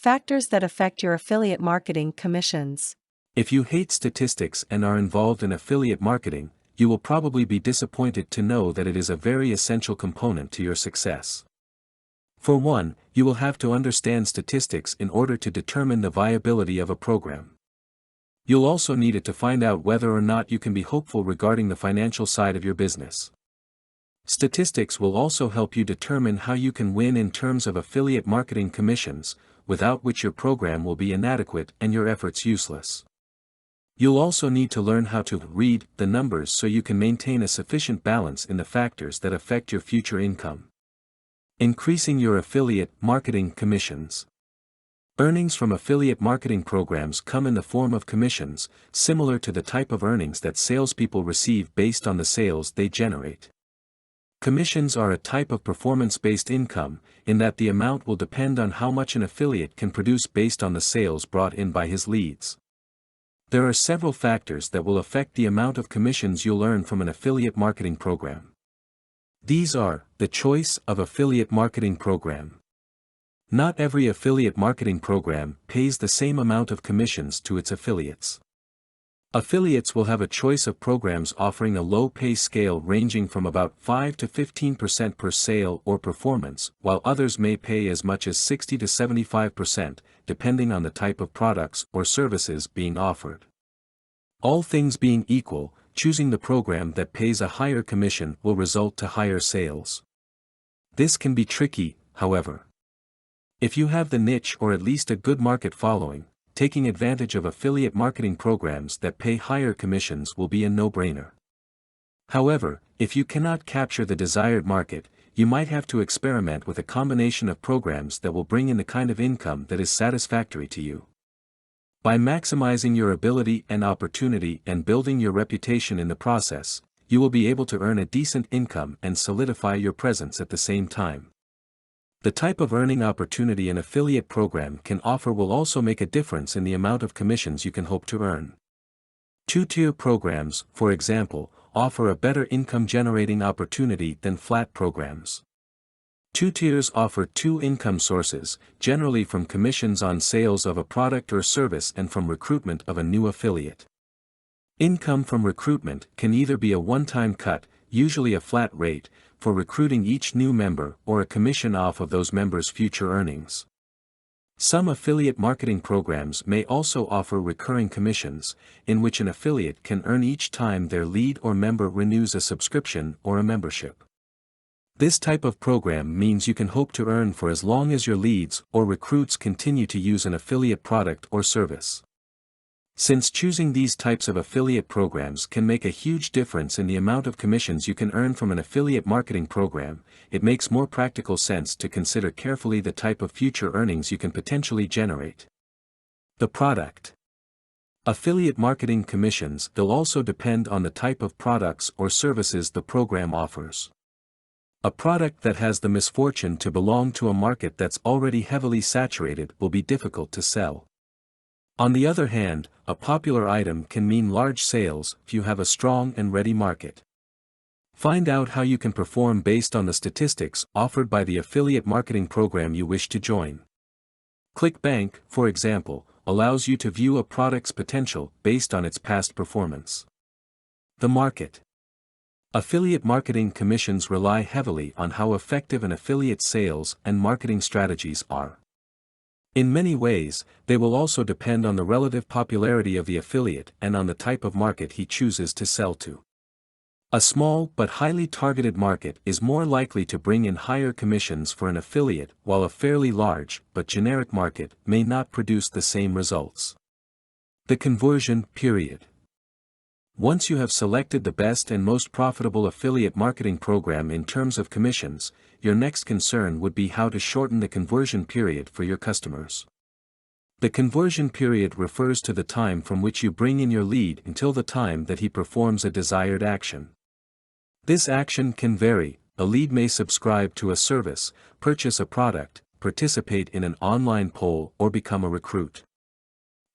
Factors that affect your affiliate marketing commissions. If you hate statistics and are involved in affiliate marketing, you will probably be disappointed to know that it is a very essential component to your success. For one, you will have to understand statistics in order to determine the viability of a program. You'll also need it to find out whether or not you can be hopeful regarding the financial side of your business. Statistics will also help you determine how you can win in terms of affiliate marketing commissions, without which your program will be inadequate and your efforts useless. You'll also need to learn how to read the numbers so you can maintain a sufficient balance in the factors that affect your future income. Increasing your affiliate marketing commissions. Earnings from affiliate marketing programs come in the form of commissions, similar to the type of earnings that salespeople receive based on the sales they generate. Commissions are a type of performance-based income, in that the amount will depend on how much an affiliate can produce based on the sales brought in by his leads. There are several factors that will affect the amount of commissions you'll earn from an affiliate marketing program. These are the choice of affiliate marketing program. Not every affiliate marketing program pays the same amount of commissions to its affiliates. Affiliates will have a choice of programs offering a low pay scale ranging from about 5 to 15% per sale or performance, while others may pay as much as 60 to 75%, depending on the type of products or services being offered. All things being equal, choosing the program that pays a higher commission will result to higher sales. This can be tricky, however. If you have the niche or at least a good market following, taking advantage of affiliate marketing programs that pay higher commissions will be a no-brainer. However, if you cannot capture the desired market, you might have to experiment with a combination of programs that will bring in the kind of income that is satisfactory to you. By maximizing your ability and opportunity and building your reputation in the process, you will be able to earn a decent income and solidify your presence at the same time. The type of earning opportunity an affiliate program can offer will also make a difference in the amount of commissions you can hope to earn. Two-tier programs, for example, offer a better income-generating opportunity than flat programs. Two tiers offer two income sources, generally from commissions on sales of a product or service and from recruitment of a new affiliate. Income from recruitment can either be a one-time cut, usually a flat rate, for recruiting each new member or a commission off of those members' future earnings. Some affiliate marketing programs may also offer recurring commissions, in which an affiliate can earn each time their lead or member renews a subscription or a membership. This type of program means you can hope to earn for as long as your leads or recruits continue to use an affiliate product or service. Since choosing these types of affiliate programs can make a huge difference in the amount of commissions you can earn from an affiliate marketing program, it makes more practical sense to consider carefully the type of future earnings you can potentially generate. The product. Affiliate marketing commissions will also depend on the type of products or services the program offers. A product that has the misfortune to belong to a market that's already heavily saturated will be difficult to sell. On the other hand, a popular item can mean large sales if you have a strong and ready market. Find out how you can perform based on the statistics offered by the affiliate marketing program you wish to join. ClickBank, for example, allows you to view a product's potential based on its past performance. The market. Affiliate marketing commissions rely heavily on how effective an affiliate's sales and marketing strategies are. In many ways, they will also depend on the relative popularity of the affiliate and on the type of market he chooses to sell to. A small but highly targeted market is more likely to bring in higher commissions for an affiliate, while a fairly large but generic market may not produce the same results. The conversion period. Once you have selected the best and most profitable affiliate marketing program in terms of commissions, your next concern would be how to shorten the conversion period for your customers. The conversion period refers to the time from which you bring in your lead until the time that he performs a desired action. This action can vary. A lead may subscribe to a service, purchase a product, participate in an online poll, or become a recruit.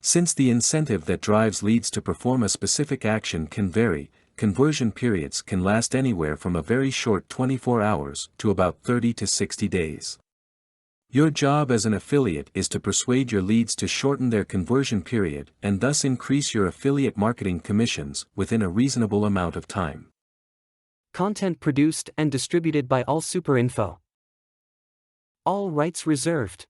Since the incentive that drives leads to perform a specific action can vary, conversion periods can last anywhere from a very short 24 hours to about 30 to 60 days. Your job as an affiliate is to persuade your leads to shorten their conversion period and thus increase your affiliate marketing commissions within a reasonable amount of time. Content produced and distributed by All Super Info. All rights reserved.